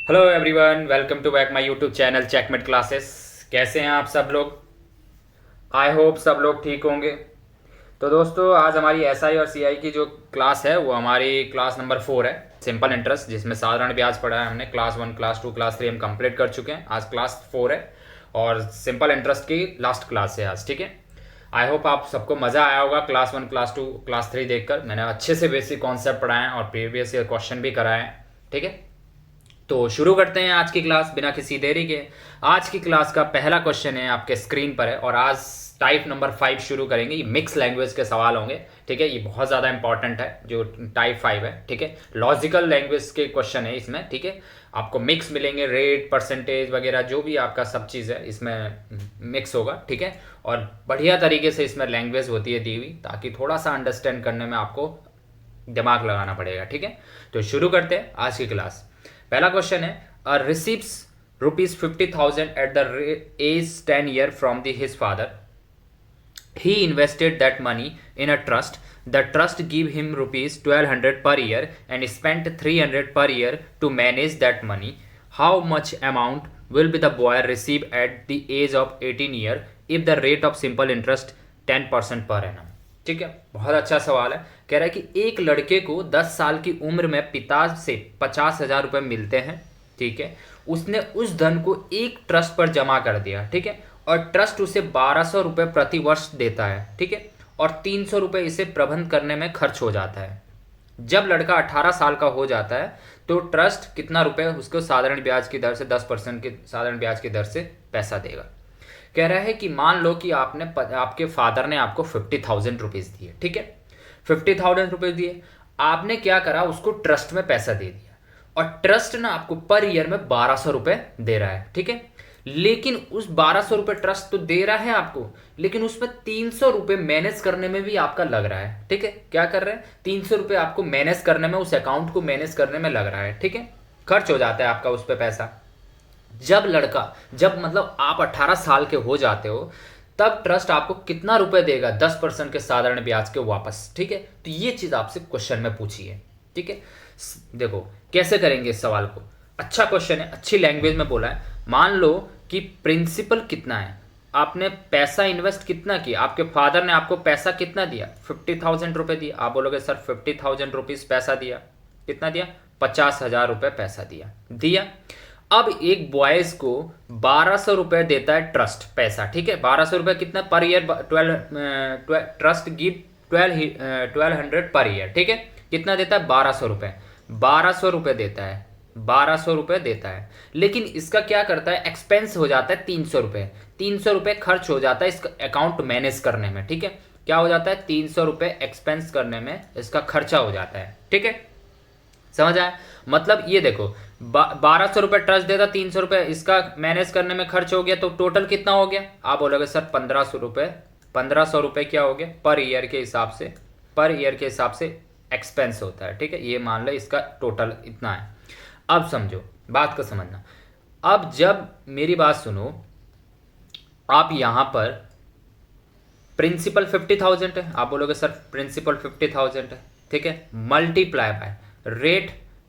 Hello everyone, welcome to back my YouTube channel Checkmate Classes. कैसे हैं आप सब लोग? आई होप सब लोग ठीक होंगे। तो दोस्तों, आज हमारी एसआई और सीआई की जो क्लास है वो हमारी क्लास नंबर 4 है, सिंपल इंटरेस्ट, जिसमें साधारण ब्याज पढ़ा है हमने। क्लास 1, क्लास 2, क्लास 3 हम कंप्लीट कर चुके हैं। आज क्लास 4 है और सिंपल इंटरेस्ट की लास्ट क्लास है आज, ठीक है। आई होप आप सबको मज़ा आया होगा क्लास 1, क्लास 2, क्लास 3 देखकर। मैंने अच्छे से बेसिक कॉन्सेप्ट पढ़ाए हैं और प्रीवियस ईयर क्वेश्चन भी कराए हैं, ठीक है। तो शुरू करते हैं आज की क्लास बिना किसी देरी के। आज की क्लास का पहला क्वेश्चन है, आपके स्क्रीन पर है, और आज टाइप नंबर 5 शुरू करेंगे। ये मिक्स लैंग्वेज के सवाल होंगे, ठीक है। ये बहुत ज़्यादा इंपॉर्टेंट है जो टाइप 5 है, ठीक है। लॉजिकल लैंग्वेज के क्वेश्चन है इसमें, ठीक है। आपको मिक्स मिलेंगे, रेट, परसेंटेज वगैरह जो भी आपका सब चीज़ है इसमें मिक्स होगा, ठीक है। और बढ़िया तरीके से इसमें लैंग्वेज होती है दी हुई, ताकि थोड़ा सा अंडरस्टैंड करने में आपको दिमाग लगाना पड़ेगा, ठीक है। तो शुरू करते हैं आज की क्लास। पहला क्वेश्चन है, receives ₹50,000 at the age 10 year from the his father. He invested that money in a trust. The trust gave him ₹1,200 per year and spent 300 per year to manage that money. How much amount will be the boy receive at the age of 18 year if the rate of simple interest 10% per annum? ठीक है, बहुत अच्छा सवाल है। कह रहा है कि एक लड़के को 10 साल की उम्र में पिता से 50,000 रुपये मिलते हैं, ठीक है। उसने उस धन को एक ट्रस्ट पर जमा कर दिया, ठीक है, और ट्रस्ट उसे 1,200 रुपये प्रति वर्ष देता है, ठीक है, और 300 रुपये इसे प्रबंध करने में खर्च हो जाता है। जब लड़का 18 साल का हो जाता है तो ट्रस्ट कितना रुपए उसको साधारण ब्याज की दर से 10% की साधारण ब्याज की दर से पैसा देगा। कह रहा है कि मान लो कि आपके फादर ने आपको 50,000 रुपीज दिए, ठीक है। 50,000 रुपीज दिए, आपने क्या करा, उसको ट्रस्ट में पैसा दे दिया, और ट्रस्ट ना आपको पर ईयर में 1,200 रुपये दे रहा है, ठीक है। लेकिन उस 1,200 रुपये ट्रस्ट तो दे रहा है आपको, लेकिन उसमें 300 रुपये मैनेज करने में भी आपका लग रहा है, ठीक है। क्या कर रहे हैं, 300 रुपये आपको मैनेज करने में, उस अकाउंट को मैनेज करने में लग रहा है, ठीक है। खर्च हो जाता है आपका उस पर पैसा। जब मतलब आप 18 साल के हो जाते हो, तब ट्रस्ट आपको कितना रुपए देगा, 10% के साधारण ब्याज के वापस, ठीक है। तो ये चीज आपसे क्वेश्चन में पूछी है, ठीक है। देखो कैसे करेंगे इस सवाल को। अच्छा क्वेश्चन है, अच्छी लैंग्वेज में बोला है। मान लो कि प्रिंसिपल कितना है, आपने पैसा इन्वेस्ट कितना किया, आपके फादर ने आपको पैसा कितना दिया, 50,000 रुपये दिया। आप बोलोगे सर 50,000 रुपीज पैसा दिया, कितना दिया, 50,000 रुपये पैसा दिया। अब एक बॉयज को 1,200 रुपये देता है ट्रस्ट पैसा, ठीक है। 1,200 रुपये कितना per year, 12 trust give 1,200 per year, ठीक है। कितना देता है, 1,200 रुपये, 1,200 रुपये देता है, 1,200 रुपये देता है। लेकिन इसका क्या करता है, एक्सपेंस हो जाता है 300 रुपये, 300 रुपये खर्च हो जाता है इसका अकाउंट मैनेज करने में, ठीक है। क्या हो जाता है, 300 रुपये एक्सपेंस करने में इसका खर्चा हो जाता है, ठीक है। समझ आया? मतलब ये देखो, 1,200 रुपये ट्रस्ट देता, 300 रुपये इसका मैनेज करने में खर्च हो गया, तो टोटल कितना हो गया। आप बोलोगे सर 1,500 रुपये, 1,500 रुपये क्या हो गया, पर ईयर के हिसाब से एक्सपेंस होता है, ठीक है। ये मान लो इसका टोटल इतना है। अब समझो, बात को समझना। अब जब मेरी बात सुनो, आप यहां पर प्रिंसिपल 50,000 है, आप बोलोगे सर प्रिंसिपल 50,000 है, ठीक है, मल्टीप्लाई बाय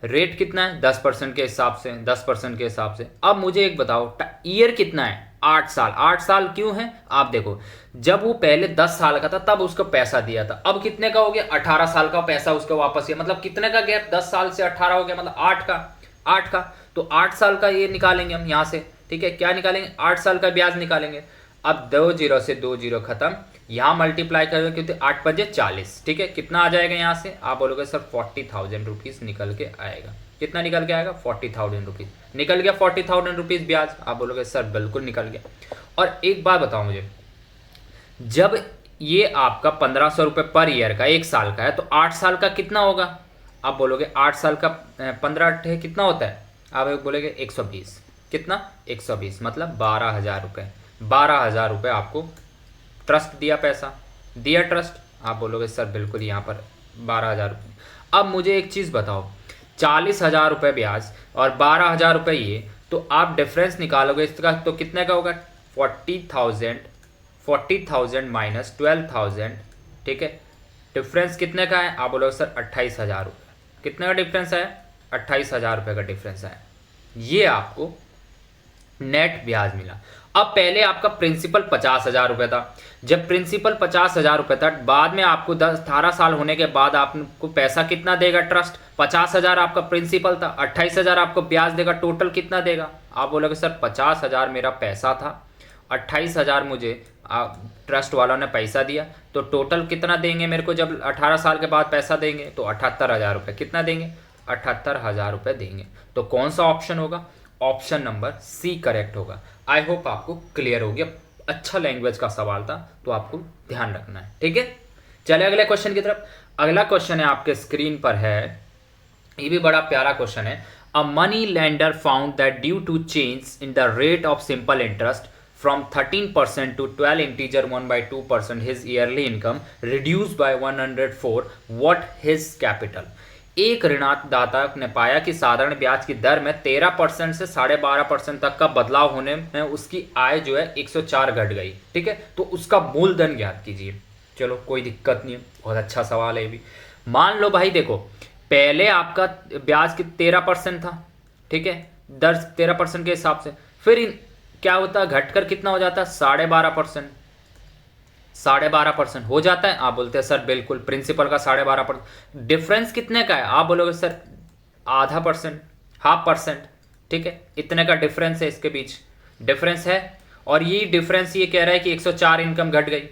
रेट कितना है, 10% के हिसाब से, 10% के हिसाब से। अब मुझे एक बताओ, ईयर कितना है, 8 साल। 8 साल क्यों है, आप देखो, जब वो पहले 10 साल का था तब उसको पैसा दिया था, अब कितने का हो गया, 18 साल का पैसा उसको वापस किया, मतलब कितने का गैप, 10 साल से 18 हो गया, मतलब 8 का। तो 8 साल का ये निकालेंगे हम यहाँ से, ठीक है। क्या निकालेंगे, 8 साल का ब्याज निकालेंगे। अब 2 जीरो से 2 जीरो खत्म, यहाँ मल्टीप्लाई करोगे क्योंकि 8 बजे 40, ठीक है। कितना आ जाएगा यहाँ से, आप बोलोगे सर 40,000 रुपीज निकल के आएगा। कितना निकल के आएगा, 40,000 रुपीज निकल गया। 40,000 रुपीज ब्याज, आप बोलोगे सर बिल्कुल निकल गया। और एक बात बताओ मुझे, जब ये आपका 1,500 रुपये पर ईयर का 1 साल का है, तो 8 साल का कितना होगा। आप बोलोगे 8 साल का 15 कितना होता है, आप बोलोगे 120, कितना 120, मतलब 12,000 रुपये। 12,000 रुपये आपको ट्रस्ट दिया, पैसा दिया ट्रस्ट। आप बोलोगे सर बिल्कुल यहाँ पर 12,000 रुपये। अब मुझे एक चीज़ बताओ, 40,000 रुपये ब्याज और 12,000 रुपये ये, तो आप डिफरेंस निकालोगे इसका, तो कितने का होगा, 40,000 माइनस 12,000, ठीक है। डिफरेंस कितने का है, आप बोलोगे सर 28,000 रुपये। कितने का डिफरेंस है, 28,000 रुपये का डिफरेंस है। ये आपको नेट ब्याज मिला। अब पहले आपका प्रिंसिपल 50,000 रुपये था। जब प्रिंसिपल 50,000 रुपये था, बाद में आपको 18 साल होने के बाद आपको पैसा कितना देगा ट्रस्ट? 50,000 आपका प्रिंसिपल था, 28,000 आपको ब्याज देगा। टोटल कितना देगा? आप बोलोगे सर 50,000 मेरा पैसा था, 28,000 मुझे ट्रस्ट वालों ने पैसा दिया, तो टोटल कितना देंगे मेरे को जब 18 साल के बाद पैसा देंगे? तो 78,000 रुपये। कितना देंगे? 78,000 रुपये देंगे। तो कौन सा ऑप्शन होगा? ऑप्शन नंबर सी करेक्ट होगा। आई होप आपको क्लियर हो गया। अच्छा लैंग्वेज का सवाल था, तो आपको ध्यान रखना है, ठीक है। चले अगले क्वेश्चन की तरफ। अगला क्वेश्चन है आपके स्क्रीन पर है, ये भी बड़ा प्यारा क्वेश्चन है। A money lender found that due to change in the rate of simple interest from 13% to 12 integer 1/2% his yearly income reduced by 104 what his capital। एक ऋणदाता ने पाया कि साधारण ब्याज की दर में 13% से 12.5% तक का बदलाव होने में उसकी आय जो है 104 घट गई, ठीक है। तो उसका मूलधन ज्ञात कीजिए। चलो कोई दिक्कत नहीं है, बहुत अच्छा सवाल है ये भी। मान लो भाई देखो, पहले आपका ब्याज की 13% था, ठीक है, दर 13% के हिसाब से। फिर क्या होता है, घटकर कितना हो जाता है? 12.5%। 12.5% हो जाता है। आप बोलते हैं सर बिल्कुल, प्रिंसिपल का 12.5%। डिफरेंस कितने का है? आप बोलोगे सर 0.5%, 0.5%, ठीक है। इतने का डिफरेंस है, इसके बीच डिफरेंस है। और ये डिफरेंस ये कह रहा है कि 104 इनकम घट गई।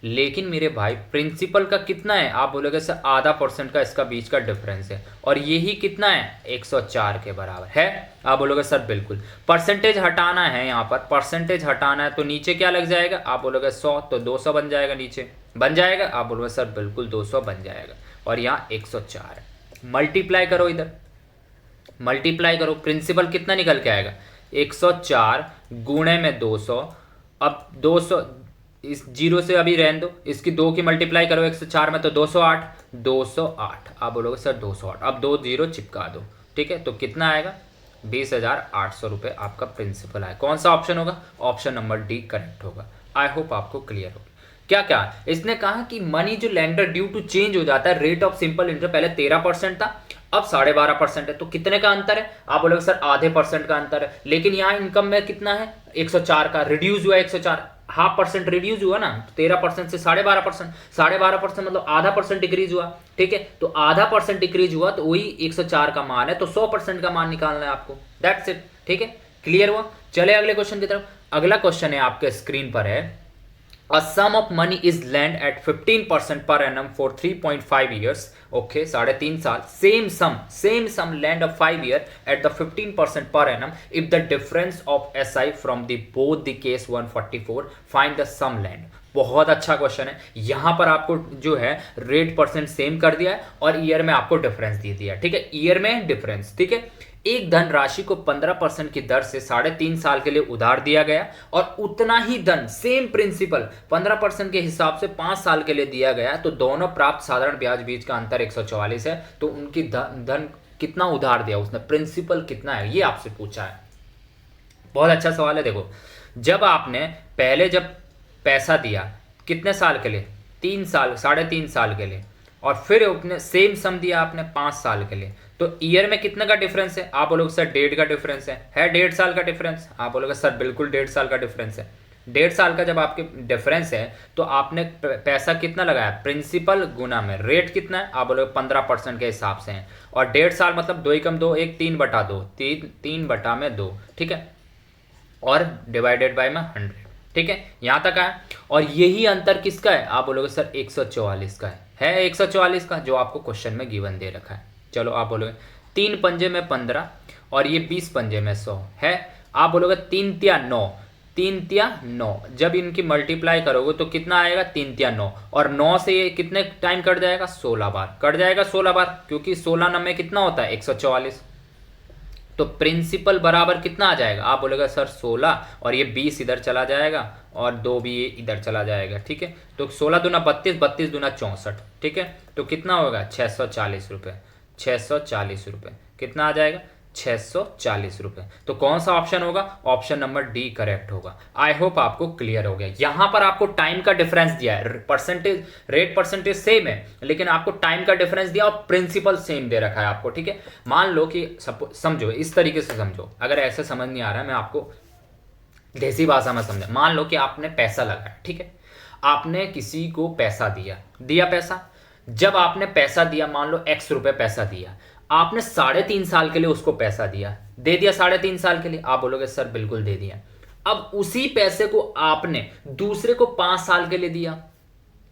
लेकिन मेरे भाई प्रिंसिपल का कितना है? आप बोलोगे सर 0.5% का इसका बीच का डिफरेंस है, और यही कितना है? 104 के बराबर है। आप बोलोगे सर बिल्कुल। परसेंटेज हटाना है, यहाँ पर परसेंटेज हटाना है, तो नीचे क्या लग जाएगा? आप बोलोगे 100, तो 200 बन जाएगा, नीचे बन जाएगा। आप बोलोगे सर बिल्कुल 200 बन जाएगा, और यहाँ 104 है। मल्टीप्लाई करो, इधर मल्टीप्लाई करो, प्रिंसिपल कितना निकल के आएगा? 104 गुणे में 200। अब 200 इस जीरो से अभी रहने दो, इसकी 2 की मल्टीप्लाई करो 104 में, तो 208। 208 आप बोलोगे सर 208। अब 2 जीरो चिपका दो, ठीक है। तो कितना आएगा? 20,800 रुपये आपका प्रिंसिपल आए। कौन सा ऑप्शन होगा? ऑप्शन नंबर डी करेक्ट होगा। आई होप आपको क्लियर होगा। क्या क्या इसने कहा कि मनी जो लेंडर ड्यू टू चेंज हो जाता है रेट ऑफ सिंपल इंटरेस्ट, पहले 13% था, अब 12.5% है। तो कितने का अंतर है? आप बोलोगे सर आधे % का अंतर है। लेकिन यहाँ इनकम में कितना है? 104 का रिड्यूस हुआ, 104 0.5% रिड्यूस हुआ ना, 13% से 12.5%। 12.5% मतलब % डिक्रीज हुआ, ठीक है। तो % डिक्रीज हुआ, तो वही 104 का मान है, तो 100% का मान निकालना है आपको। दैट्स इट, ठीक है, क्लियर हुआ। चले अगले क्वेश्चन की तरफ। अगला क्वेश्चन है आपके स्क्रीन पर है, A sum of money is lent at 15% per annum for 3.5 years. Okay, 3.5 साल. Same sum lent of 5 year at the 15% per annum. If the difference of SI from the both the case 144, find the sum lent. बहुत अच्छा question है। यहाँ पर आपको जो है rate % same कर दिया है, और ईयर में आपको डिफरेंस दे दिया, ठीक है। ईयर में डिफरेंस, ठीक है। एक धनराशि को 15% की दर से 3.5 साल के लिए उधार दिया गया, और उतना ही धन सेम प्रिंसिपल 15% के हिसाब से 5 साल के लिए दिया गया। तो दोनों प्राप्त साधारण ब्याज बीच का अंतर 144 है। तो उनकी धन कितना उधार दिया उसने, प्रिंसिपल कितना है, ये आपसे पूछा है। बहुत अच्छा सवाल है। देखो, जब आपने पहले जब पैसा दिया कितने साल के लिए? 3 साल, 3.5 साल के लिए, और फिर अपने सेम सम दिया आपने 5 साल के लिए, तो ईयर में कितने का डिफरेंस है? आप बोलोगे सर 1.5 का डिफरेंस है 1.5 साल का डिफरेंस। आप बोलोगे सर बिल्कुल 1.5 साल का डिफरेंस है। 1.5 साल का जब आपके डिफरेंस है, तो आपने पैसा कितना लगाया? प्रिंसिपल गुना में रेट कितना है? आप बोलोगे 15% के हिसाब से है, और 1.5 साल मतलब 2 एकम 2 1 3/2, 3/2, ठीक है, और डिवाइडेड बाय में 100, ठीक है। यहाँ तक आया। और यही अंतर किसका है? आप बोलोगे सर 144 का है 144 का, जो आपको क्वेश्चन में गिवन दे रखा है। चलो आप बोलोगे 3 पंजे में 15, और ये 20 पंजे में 100 है। आप बोलोगे 3 तिया 9, 3 तिया 9, जब इनकी मल्टीप्लाई करोगे तो कितना आएगा? 3 तिया 9, और 9 से ये कितने टाइम कट जाएगा? 16 बार कट जाएगा, 16 बार, क्योंकि 16 नंबर कितना होता है? 144। तो प्रिंसिपल बराबर कितना आ जाएगा? आप बोलेगा सर 16, और ये 20 इधर चला जाएगा, और 2 भी इधर चला जाएगा, ठीक है। तो 16 दूना 32, 32 दूना 64, ठीक है। तो कितना होगा? 640 रुपये। 640 रुपये कितना आ जाएगा? 640 रुपये। तो कौन सा ऑप्शन होगा? ऑप्शन नंबर डी करेक्ट होगा। आई होप आपको क्लियर हो गया। यहां पर आपको टाइम का डिफरेंस दिया है, परसेंटेज रेट परसेंटेज सेम है, लेकिन आपको टाइम का डिफरेंस दिया और प्रिंसिपल सेम दे रखा है आपको, ठीक है। मान लो कि समझो, इस तरीके से समझो, अगर ऐसे समझ नहीं आ रहा है मैं आपको देसी भाषा में समझा। मान लो कि आपने पैसा लगाया, ठीक है, आपने किसी को पैसा दिया पैसा। जब आपने पैसा दिया, मान लो ₹X पैसा दिया, आपने 3.5 साल के लिए उसको पैसा दे दिया 3.5 साल के लिए। आप बोलोगे सर बिल्कुल दे दिया। अब उसी पैसे को आपने दूसरे को 5 साल के लिए दिया,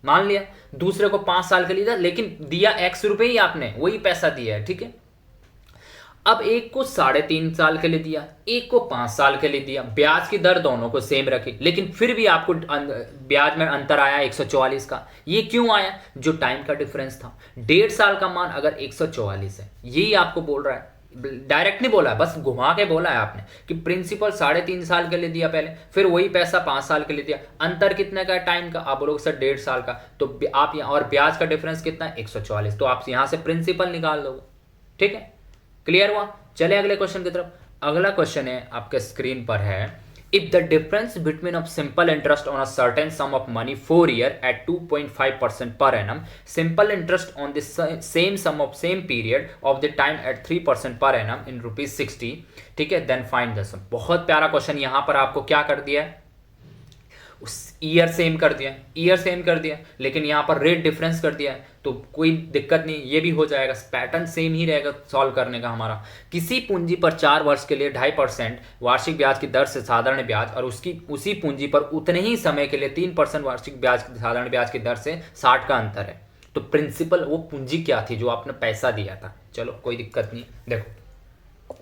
मान लिया दूसरे को 5 साल के लिए दिया, लेकिन दिया ₹X ही, आपने वही पैसा दिया है, ठीक है। अब एक को 3.5 साल के लिए दिया, एक को 5 साल के लिए दिया, ब्याज की दर दोनों को सेम रखी, लेकिन फिर भी आपको ब्याज में अंतर आया 144 का। ये क्यों आया? जो टाइम का डिफरेंस था। 1.5 साल का मान अगर 144 है, यही आपको बोल रहा है, डायरेक्ट नहीं बोला है, बस घुमा के बोला है आपने कि प्रिंसिपल 3.5 साल के लिए दिया पहले, फिर वही पैसा 5 साल के लिए दिया। अंतर कितने का है टाइम का? आप बोलोगे सर 1.5 साल का। तो आप यहाँ, और ब्याज का डिफरेंस कितना है? 144। तो आप यहां से प्रिंसिपल निकाल दोगे, ठीक है। क्लियर हुआ? चले अगले क्वेश्चन की तरफ। अगला क्वेश्चन है आपके स्क्रीन पर है, if the difference between of simple interest on a certain sum of money 4 year at 2.5% per annum, simple interest on the same sum of same period of the time at 3% per annum इन ₹60, ठीक है, then find the सम। बहुत प्यारा question. यहां पर आपको क्या कर दिया है? ईयर सेम कर दिया, लेकिन यहां पर रेट डिफरेंस कर दिया है, तो कोई दिक्कत नहीं, ये भी हो जाएगा, पैटर्न सेम ही रहेगा सॉल्व करने का हमारा। किसी पूंजी पर 4 वर्ष के लिए 2.5% वार्षिक ब्याज की दर से साधारण ब्याज, और उसी पूंजी पर उतने ही समय के लिए 3% वार्षिक ब्याज साधारण ब्याज की दर से 60 का अंतर है। तो प्रिंसिपल, वो पूंजी क्या थी जो आपने पैसा दिया था? चलो कोई दिक्कत नहीं। देखो,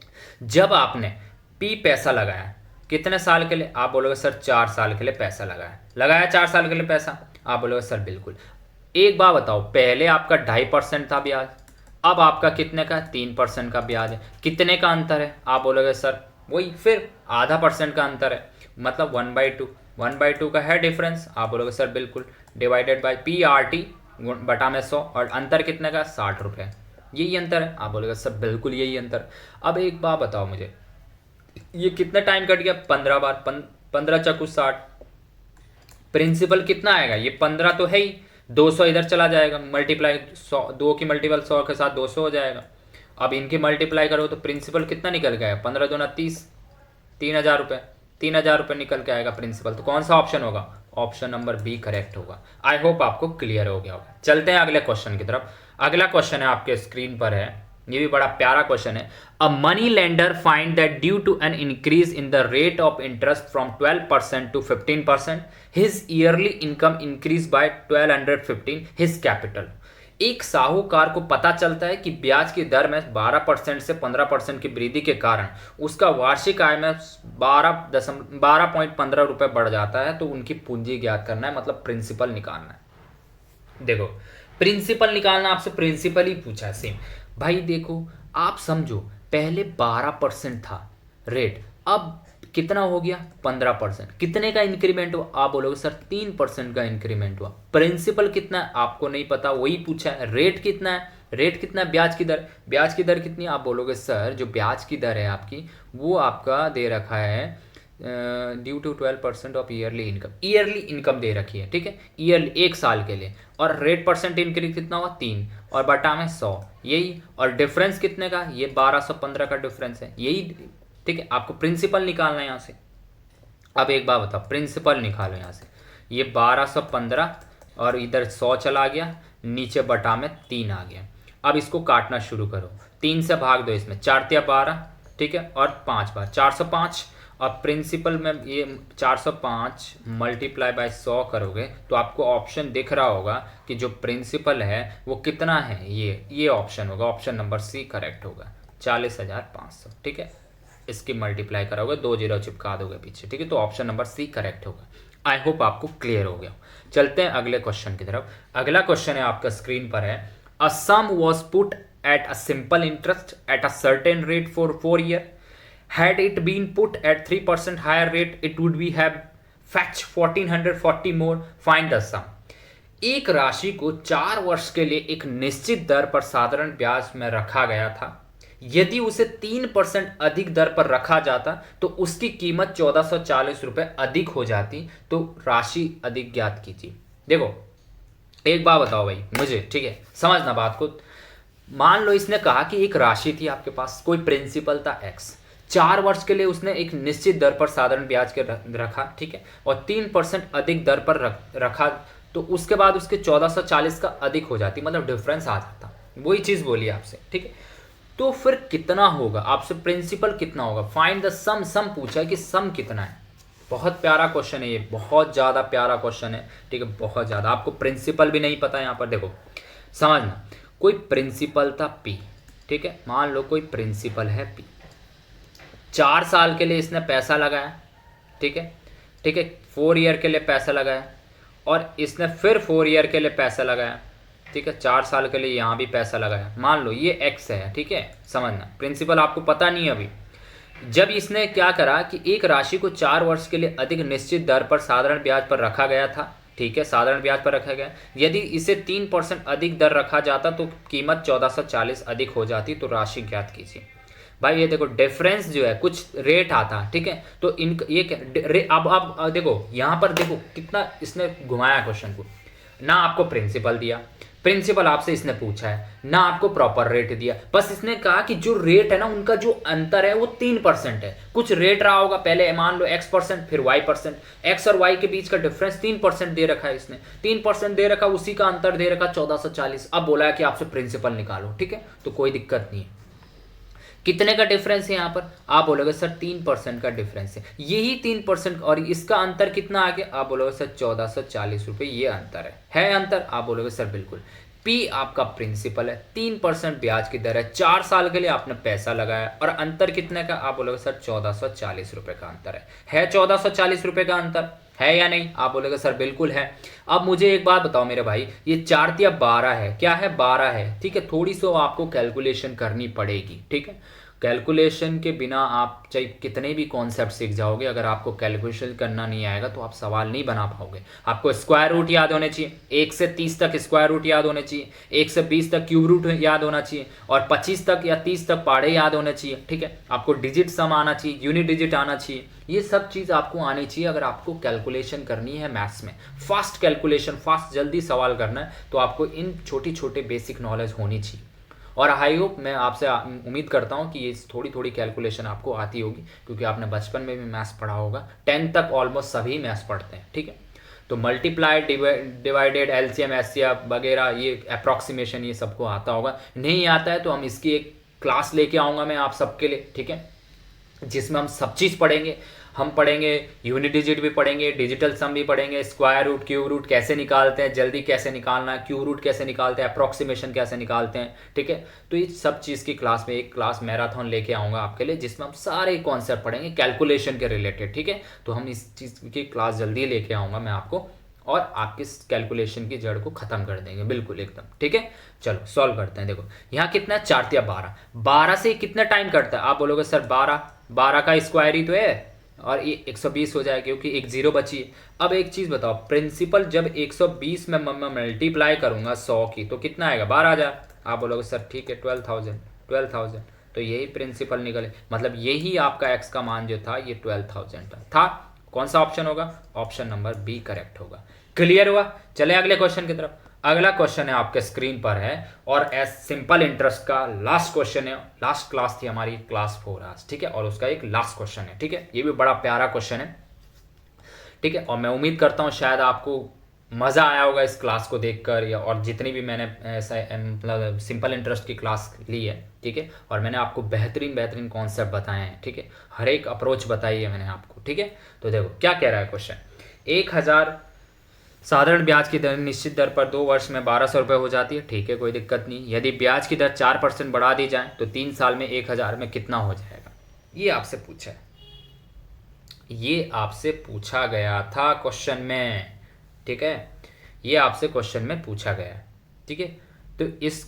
जब आपने पैसा लगाया कितने साल के लिए? आप बोलोगे सर 4 साल के लिए पैसा लगाया 4 साल के लिए पैसा। आप बोलोगे सर बिल्कुल। एक बात बताओ, पहले आपका 2.5% था ब्याज, अब आपका कितने का? 3% का ब्याज है। कितने का अंतर है? आप बोलोगे सर वही, फिर ½ % का अंतर है, मतलब 1/2 का है डिफरेंस। आप बोलोगे सर बिल्कुल, डिवाइडेड बाई PRT बटा में 100, और अंतर कितने का? 60 रुपये। यही अंतर है। आप बोलोगे सर बिल्कुल यही अंतर। अब एक बात बताओ मुझे, ये कितने टाइम कट गया? 15 बार, 15 चक्कू 60। प्रिंसिपल कितना आएगा? ये 15 तो है ही, 200 इधर चला जाएगा, मल्टीप्लाई 100, 2 की मल्टीपल 100 के साथ 200 हो जाएगा। अब इनकी मल्टीप्लाई करो तो प्रिंसिपल कितना निकल गया? 15 दूना 30, 3,000 रुपये, 3,000 रुपये निकल के आएगा प्रिंसिपल। तो कौन सा ऑप्शन होगा? ऑप्शन नंबर बी करेक्ट होगा। आई होप आपको क्लियर हो गया होगा। चलते हैं अगले क्वेश्चन की तरफ। अगला क्वेश्चन है आपके स्क्रीन पर है, ये भी बड़ा प्यारा क्वेश्चन है। A money lender find that due to an increase in the rate of interest from 12% to 15%, his yearly income increase by 1215 his capital. एक साहूकार को पता चलता है कि ब्याज की दर में 12% से 15% की वृद्धि के कारण उसका वार्षिक आय में 12.15 रुपये बढ़ जाता है। तो उनकी पूंजी ज्ञात करना है, मतलब प्रिंसिपल निकालना है। देखो, प्रिंसिपल निकालना, आपसे प्रिंसिपल ही पूछा है सेम। भाई देखो, आप समझो, पहले 12% था रेट, अब कितना हो गया? 15%। कितने का इंक्रीमेंट हुआ? आप बोलोगे सर 3% का इंक्रीमेंट हुआ। प्रिंसिपल कितना है? आपको नहीं पता, वही पूछा है। रेट कितना है? रेट कितना है? ब्याज की दर कितनी है? आप बोलोगे सर जो ब्याज की दर है आपकी, वो आपका दे रखा है due to 12% of yearly income दे रखी है, ठीक है, ईयरली 1 साल के लिए। और रेट परसेंट इंक्रीज कितना हुआ? 3, और बटा में 100, यही। और डिफरेंस कितने का? ये 1215 का डिफरेंस है, यही, ठीक है। आपको प्रिंसिपल निकालना है यहाँ से। अब एक बात बताओ, प्रिंसिपल निकालो यहाँ से। ये 1215 और इधर 100 चला गया, नीचे बटा में 3 आ गया। अब इसको काटना शुरू करो, 3 से भाग दो, इसमें 4 × 12, ठीक है, और 5 बार 405। अब प्रिंसिपल में ये 405 मल्टीप्लाई बाय 100 करोगे तो आपको ऑप्शन दिख रहा होगा कि जो प्रिंसिपल है वो कितना है? ये ऑप्शन होगा, ऑप्शन नंबर सी करेक्ट होगा, 40,500, ठीक है। इसकी मल्टीप्लाई करोगे, 2 0 चिपका दोगे पीछे, ठीक है। तो ऑप्शन नंबर सी करेक्ट होगा। आई होप आपको क्लियर हो गया। चलते हैं अगले क्वेश्चन की तरफ। अगला क्वेश्चन है आपका स्क्रीन पर है, a sum was put at a simple interest at a certain rate for 4 year. Had it been put at 3% higher rate, it would be have fetch 1440 more. Find the sum. एक राशि को 4 वर्ष के लिए एक निश्चित दर पर साधारण ब्याज में रखा गया था। यदि उसे 3% अधिक दर पर रखा जाता तो उसकी कीमत 1440 रुपये अधिक हो जाती, तो राशि अधिक ज्ञात कीजिए। देखो एक बात बताओ भाई मुझे, ठीक है, समझना बात को। मान लो इसने कहा कि एक राशि थी आपके पास, कोई प्रिंसिपल था एक्स, 4 वर्ष के लिए उसने एक निश्चित दर पर साधारण ब्याज के रखा, ठीक है, और 3% अधिक दर पर रखा, तो उसके बाद उसके 1440 का अधिक हो जाती, मतलब डिफरेंस आ जाता। वही चीज़ बोली आपसे, ठीक है। तो फिर कितना होगा, आपसे प्रिंसिपल कितना होगा, फाइंड द सम। सम पूछा है कि सम कितना है। बहुत प्यारा क्वेश्चन है ये, बहुत ज़्यादा प्यारा क्वेश्चन है, ठीक है, बहुत ज़्यादा। आपको प्रिंसिपल भी नहीं पता यहाँ पर, देखो समझना। कोई प्रिंसिपल था पी, ठीक है, मान लो कोई प्रिंसिपल है पी, 4 साल के लिए इसने पैसा लगाया, ठीक है, ठीक है, 4 ईयर के लिए पैसा लगाया, और इसने फिर 4 ईयर के लिए पैसा लगाया, ठीक है, 4 साल के लिए यहाँ भी पैसा लगाया। मान लो ये एक्स है, ठीक है, समझना। प्रिंसिपल आपको पता नहीं है अभी। जब इसने क्या करा कि एक राशि को 4 वर्ष के लिए अधिक निश्चित दर पर साधारण ब्याज पर रखा गया था, ठीक है, साधारण ब्याज पर रखा गया। यदि इसे 3% अधिक दर रखा जाता तो कीमत 1440 अधिक हो जाती, तो राशि ज्ञात कीजिए। भाई ये देखो डिफरेंस जो है, कुछ रेट आता, ठीक है, तो इन ये अब देखो यहाँ पर देखो कितना इसने घुमाया क्वेश्चन को। ना आपको प्रिंसिपल दिया, प्रिंसिपल आपसे इसने पूछा है, ना आपको प्रॉपर रेट दिया, बस इसने कहा कि जो रेट है ना उनका जो अंतर है वो 3% है। कुछ रेट रहा होगा पहले, मान लो x% फिर y%, x और y के बीच का डिफरेंस 3% दे रखा है इसने, 3% दे रखा, उसी का अंतर दे रखा 1440। अब बोला है कि आपसे प्रिंसिपल निकालो, ठीक है, तो कोई दिक्कत नहीं है। कितने का डिफरेंस है यहाँ पर, आप बोलोगे सर 3% का डिफरेंस है, यही 3%, और इसका अंतर कितना आ गया, आप बोलोगे सर 1440 रुपये, ये अंतर है अंतर, आप बोलोगे सर बिल्कुल। पी आपका प्रिंसिपल है, 3% ब्याज की दर है, 4 साल के लिए आपने पैसा लगाया, और अंतर कितने का, आप बोलोगे सर 1440 रुपये का अंतर है 1440 रुपये का अंतर है या नहीं, आप बोलेगा सर बिल्कुल है। अब मुझे एक बात बताओ मेरे भाई, ये 4 या 12 है, क्या है 12 है, ठीक है, थोड़ी सी आपको कैलकुलेशन करनी पड़ेगी, ठीक है। कैलकुलेशन के बिना आप चाहे कितने भी कॉन्सेप्ट सीख जाओगे, अगर आपको कैलकुलेशन करना नहीं आएगा तो आप सवाल नहीं बना पाओगे। आपको स्क्वायर रूट याद होने चाहिए, 1 से 30 तक स्क्वायर रूट याद होने चाहिए, 1 से 20 तक क्यूब रूट याद होना चाहिए, और 25 तक या 30 तक पहाड़े याद होने चाहिए, ठीक है। आपको डिजिट सम आना चाहिए, यूनिट डिजिट आना चाहिए, ये सब चीज़ आपको आनी चाहिए अगर आपको कैलकुलेशन करनी है मैथ्स में। फास्ट कैलकुलेशन, फास्ट जल्दी सवाल करना है तो आपको इन छोटी छोटे बेसिक नॉलेज होनी चाहिए। और आई होप, मैं आपसे उम्मीद करता हूँ कि ये थोड़ी थोड़ी कैलकुलेशन आपको आती होगी, क्योंकि आपने बचपन में भी मैथ्स पढ़ा होगा, 10 तक ऑलमोस्ट सभी मैथ्स पढ़ते हैं, ठीक है। तो मल्टीप्लाई, डिवाइडेड, एलसीएम, एचसीएफ वगैरह, ये अप्रॉक्सीमेशन, ये सबको आता होगा। नहीं आता है तो हम इसकी एक क्लास लेके आऊँगा मैं आप सबके लिए, ठीक है, जिसमें हम सब चीज़ पढ़ेंगे। हम पढ़ेंगे यूनिट डिजिट भी पढ़ेंगे, डिजिटल सम भी पढ़ेंगे, स्क्वायर रूट, क्यूब रूट कैसे निकालते हैं, जल्दी कैसे निकालना है, क्यूब रूट कैसे निकालते हैं, अप्रॉक्सीमेशन कैसे निकालते हैं, ठीक है। तो ये सब चीज़ की क्लास में एक क्लास मैराथन लेके आऊँगा आपके लिए, जिसमें हम सारे कॉन्सेप्ट पढ़ेंगे कैलकुलेशन के रिलेटेड, ठीक है। तो हम इस चीज़ की क्लास जल्दी लेके आऊँगा मैं आपको, और आपकी कैलकुलेशन की जड़ को ख़त्म कर देंगे बिल्कुल एकदम, ठीक है। चलो सॉल्व करते हैं। देखो यहाँ कितना है, 4 या 12, 12 से कितना टाइम करता है, आप बोलोगे सर 12 का स्क्वायर ही तो है, और ये 120 हो जाएगा क्योंकि एक जीरो बची है। अब एक चीज़ बताओ, प्रिंसिपल जब 120 में मल्टीप्लाई करूंगा 100 की, तो कितना आएगा, 12,000। आप बोलोगे सर ठीक है 12,000, तो यही प्रिंसिपल निकले, मतलब यही आपका एक्स का मान जो था ये 12,000 था। कौन सा ऑप्शन होगा, ऑप्शन नंबर बी करेक्ट होगा। क्लियर हुआ। चले अगले क्वेश्चन की तरफ। अगला क्वेश्चन है आपके स्क्रीन पर है, और एज सिंपल इंटरेस्ट का लास्ट क्वेश्चन है। लास्ट क्लास थी हमारी क्लास 4 आज, ठीक है, और उसका एक लास्ट क्वेश्चन है, ठीक है। ये भी बड़ा प्यारा क्वेश्चन है, ठीक है, और मैं उम्मीद करता हूँ शायद आपको मज़ा आया होगा इस क्लास को देखकर, या और जितनी भी मैंने ऐसा मतलब सिंपल इंटरेस्ट की क्लास ली है, ठीक है, और मैंने आपको बेहतरीन कॉन्सेप्ट बताए हैं, ठीक है, हर एक अप्रोच बताई है मैंने आपको, ठीक है। तो देखो क्या कह रहा है क्वेश्चन, 1000 साधारण ब्याज की दर निश्चित दर पर 2 वर्ष में 1200 रुपये हो जाती है, ठीक है, कोई दिक्कत नहीं। यदि ब्याज की दर 4% बढ़ा दी जाए तो 3 साल में 1000 में कितना हो जाएगा, ये आपसे पूछा है, ये आपसे पूछा गया था क्वेश्चन में, ठीक है, ये आपसे क्वेश्चन में पूछा गया है, ठीक है। तो इस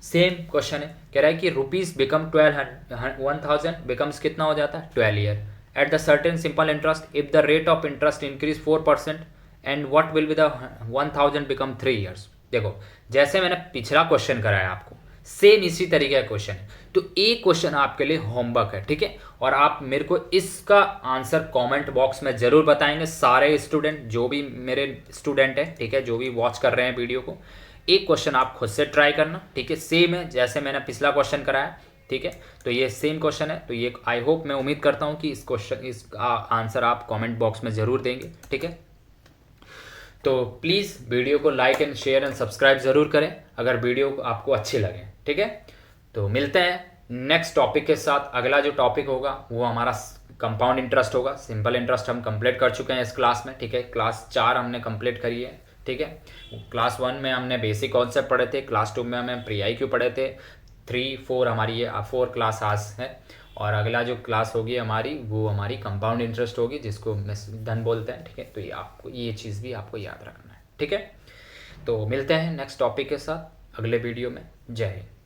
सेम क्वेश्चन है, कह रहा है कि रुपीज़ बिकम 1000 बिकम्स कितना हो जाता है 12 year at the certain simple interest if the rate of interest increase 4% and what will be the 1000 become 3 years. देखो जैसे मैंने पिछला क्वेश्चन कराया आपको, सेम इसी तरीके का क्वेश्चन है। तो एक क्वेश्चन आपके लिए होमवर्क है, ठीक है। और आप मेरे को इसका आंसर कमेंट बॉक्स में ज़रूर बताएंगे, सारे स्टूडेंट जो भी मेरे स्टूडेंट हैं, ठीक है, जो भी वॉच कर रहे हैं वीडियो को। एक क्वेश्चन आप खुद से ट्राई करना, ठीक है, सेम है जैसे मैंने पिछला क्वेश्चन कराया, ठीक है। तो ये सेम क्वेश्चन है, तो ये आई होप, मैं उम्मीद करता हूँ कि इस क्वेश्चन इसका आंसर आप कमेंट बॉक्स में ज़रूर देंगे, ठीक है। तो प्लीज़ वीडियो को like and share and subscribe ज़रूर करें अगर वीडियो आपको अच्छी लगे, ठीक है। तो मिलते हैं नेक्स्ट टॉपिक के साथ। अगला जो टॉपिक होगा वो हमारा कंपाउंड इंटरेस्ट होगा। सिंपल इंटरेस्ट हम कंप्लीट कर चुके हैं इस क्लास में, ठीक है। क्लास 4 हमने कंप्लीट करी है, ठीक है। क्लास 1 में हमने बेसिक कॉन्सेप्ट पढ़े थे, क्लास 2 में हमें प्री आई क्यू पढ़े थे, 3, 4 हमारी ये 4 क्लास आज है। और अगला जो क्लास होगी हमारी वो हमारी कंपाउंड इंटरेस्ट होगी, जिसको धन बोलते हैं, ठीक है। तो ये आपको ये चीज़ भी आपको याद रखना है, ठीक है। तो मिलते हैं नेक्स्ट टॉपिक के साथ अगले वीडियो में। जय हिंद।